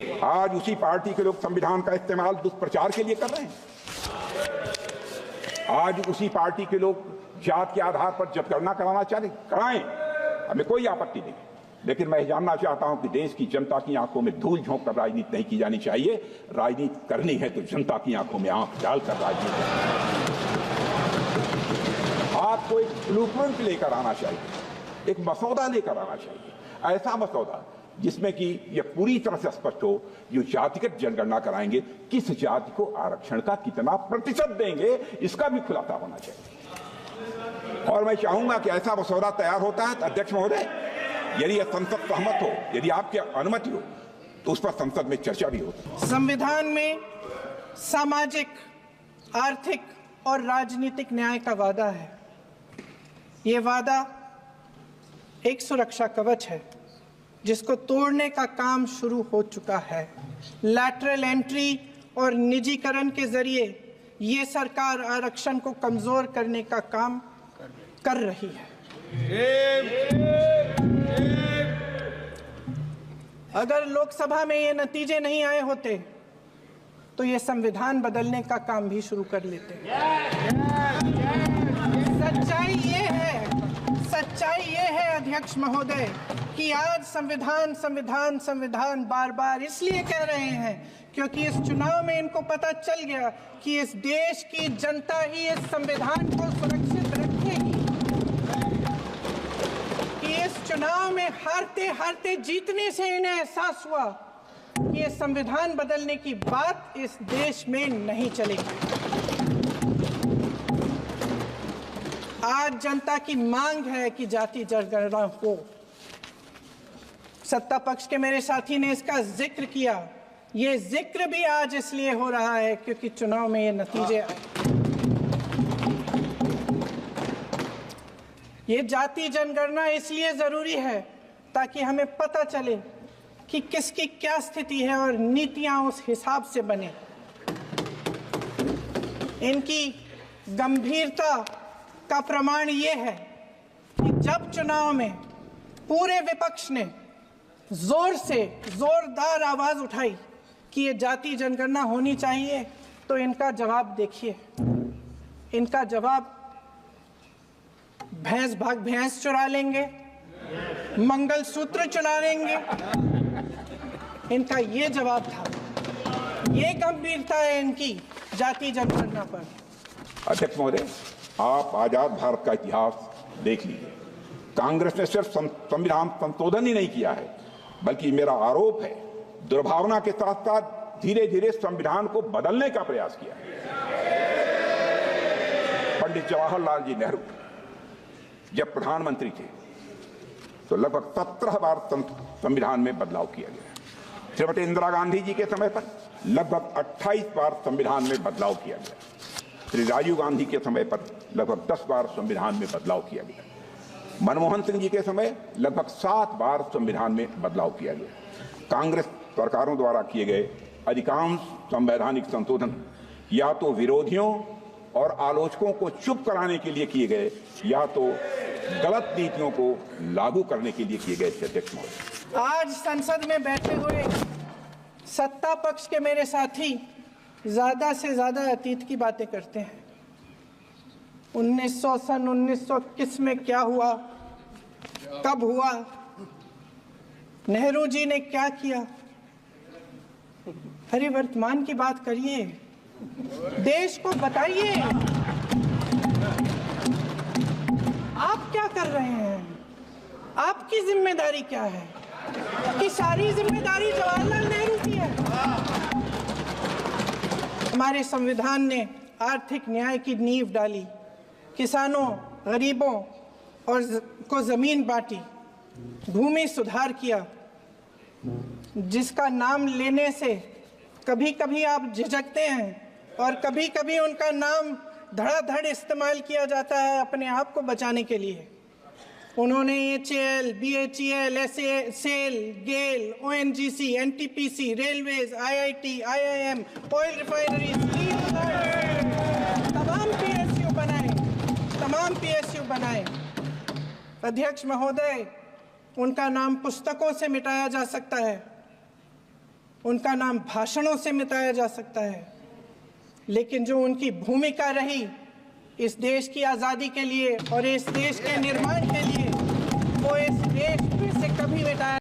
आज उसी पार्टी के लोग संविधान का इस्तेमाल दुष्प्रचार के लिए कर रहे हैं। आज उसी पार्टी के लोग जात के आधार पर जनगणना कराना चाहते, कराएं, हमें कोई आपत्ति नहीं, लेकिन मैं जानना चाहता हूं कि देश की जनता की आंखों में धूल झोंक कर राजनीति नहीं की जानी चाहिए। राजनीति करनी है तो जनता की आंखों में आंख डालकर राजनीति आपको एक ब्लूप्रिंट लेकर आना चाहिए, एक मसौदा लेकर आना चाहिए, ऐसा मसौदा जिसमें कि यह पूरी तरह से स्पष्ट हो, जो जातिगत जनगणना कराएंगे किस जाति को आरक्षण का कितना प्रतिशत देंगे, इसका भी खुलासा होना चाहिए। और मैं चाहूंगा कि ऐसा मसौदा तैयार होता है तो अध्यक्ष महोदय, यदि यह संसद सहमत हो, यदि आपकी अनुमति हो, तो उस पर संसद में चर्चा भी होती। संविधान में सामाजिक, आर्थिक और राजनीतिक न्याय का वादा है। ये वादा एक सुरक्षा कवच है जिसको तोड़ने का काम शुरू हो चुका है। लैटरल एंट्री और निजीकरण के जरिए ये सरकार आरक्षण को कमजोर करने का काम कर रही है। अगर लोकसभा में ये नतीजे नहीं आए होते तो ये संविधान बदलने का काम भी शुरू कर लेते। सच्चाई ये है अध्यक्ष महोदय कि आज संविधान बार बार इसलिए कह रहे हैं क्योंकि इस चुनाव में इनको पता चल गया कि इस देश की जनता ही इस संविधान को सुरक्षित रखेगी, कि इस चुनाव में हारते जीतने से इन्हें एहसास हुआ कि ये संविधान बदलने की बात इस देश में नहीं चलेगी। आज जनता की मांग है कि जाति जनगणना हो। सत्ता पक्ष के मेरे साथी ने इसका जिक्र किया। ये जिक्र भी आज इसलिए हो रहा है क्योंकि चुनाव में ये नतीजे आए। ये जाति जनगणना इसलिए जरूरी है ताकि हमें पता चले कि किसकी क्या स्थिति है और नीतियां उस हिसाब से बने। इनकी गंभीरता का प्रमाण ये है कि जब चुनाव में पूरे विपक्ष ने जोरदार आवाज उठाई कि ये जाति जनगणना होनी चाहिए, तो इनका जवाब देखिए। इनका जवाब भैंस भाग भैंस चुरा लेंगे, मंगलसूत्र चुरा लेंगे, इनका ये जवाब था। ये गंभीरता है इनकी जाति जनगणना पर। अध्यक्ष महोदय, आप आजाद भारत का इतिहास देख लीजिए। कांग्रेस ने सिर्फ संविधान संशोधन ही नहीं किया है, बल्कि मेरा आरोप है दुर्भावना के साथ साथ धीरे धीरे संविधान को बदलने का प्रयास किया। पंडित जवाहरलाल जी नेहरू जब प्रधानमंत्री थे तो लगभग 17 बार संविधान में बदलाव किया गया। श्रीमती इंदिरा गांधी जी के समय पर लगभग 28 बार संविधान में बदलाव किया गया। श्री राजीव गांधी के समय पर लगभग 10 बार संविधान में बदलाव किया गया। मनमोहन सिंह जी के समय लगभग 7 बार संविधान में बदलाव किया गया। कांग्रेस सरकारों द्वारा किए गए अधिकांश संवैधानिक संशोधन या तो विरोधियों और आलोचकों को चुप कराने के लिए किए गए या तो गलत नीतियों को लागू करने के लिए किए गए। अध्यक्ष महोदय, आज संसद में बैठे हुए सत्ता पक्ष के मेरे साथी ज्यादा से ज्यादा अतीत की बातें करते हैं। 1921 में क्या हुआ, कब हुआ, नेहरू जी ने क्या किया। अरे वर्तमान की बात करिए, देश को बताइए आप क्या कर रहे हैं, आपकी जिम्मेदारी क्या है। कि सारी जिम्मेदारी जवाहरलाल नेहरू की है। हमारे संविधान ने आर्थिक न्याय की नींव डाली, किसानों, गरीबों और को जमीन बांटी, भूमि सुधार किया, जिसका नाम लेने से कभी कभी आप झिझकते हैं और कभी कभी उनका नाम धड़ाधड़ इस्तेमाल किया जाता है अपने आप को बचाने के लिए। उन्होंने HAL, BHEL, SAL, GAIL, ONGC, NTPC, railways, IIT, IIM, oil refineries, तमाम PSU बनाए। अध्यक्ष महोदय, उनका नाम पुस्तकों से मिटाया जा सकता है उनका नाम भाषणों से मिटाया जा सकता है, लेकिन जो उनकी भूमिका रही इस देश की आज़ादी के लिए और इस देश के निर्माण के लिए, वो इस देश में से कभी मिटाया